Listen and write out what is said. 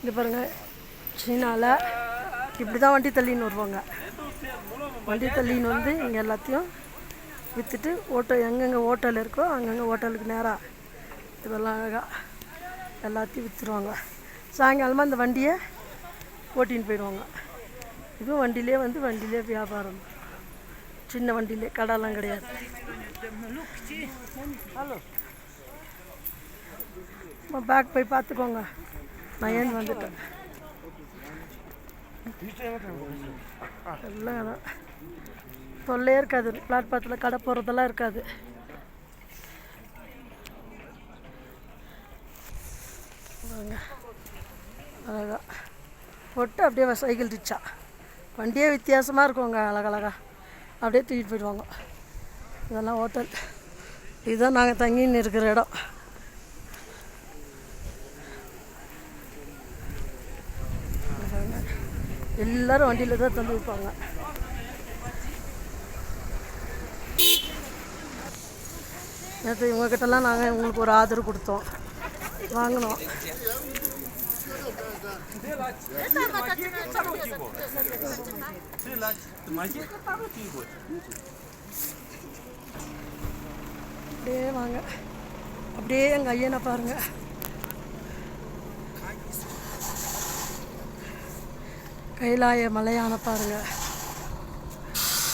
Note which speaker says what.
Speaker 1: இங்கே பாருங்கள், சீனாவில் இப்படி தான் வண்டி தள்ளின்னு வருவாங்க. வண்டி தள்ளின்னு வந்து இங்கே எல்லாத்தையும் விற்றுட்டு எங்கெங்கே ஹோட்டல் இருக்கோ அங்கங்கே ஹோட்டலுக்கு நேராக இதெல்லாம் அழகாக எல்லாத்தையும் விற்றுருவாங்க. சாயங்காலமாக இந்த வண்டியை ஓட்டின்னு போயிடுவாங்க. இதுவும் வண்டியிலே வியாபாரம், சின்ன வண்டியிலே, கடைலாம் கிடையாது. பேக் போய் பார்த்துக்கோங்க, நான் ஏன் வந்துட்டேன். எல்லாம் தொல்லையே இருக்காது, பிளாட்பாத்தில் கடை போகிறதெல்லாம் இருக்காது. அழகா போட்டு அப்படியே சைக்கிள் ரிக்ஷா, வண்டியே வித்தியாசமாக இருக்குங்க, அழகழகா அப்படியே தூக்கிட்டு போயிடுவாங்க. இதெல்லாம் ஹோட்டல், இதுதான் நாங்கள் தங்கின்னு இருக்கிற இடம். எல்லோரும் வண்டியில் தான் தந்து வைப்பாங்க. நேற்று இவங்ககிட்டலாம் நாங்கள் உங்களுக்கு ஒரு ஆதரவு கொடுத்தோம், வாங்கினோம். அப்படியே வாங்க, அப்படியே எங்கள் ஐயனை பாருங்க, கைலாய மலையான பாருங்க.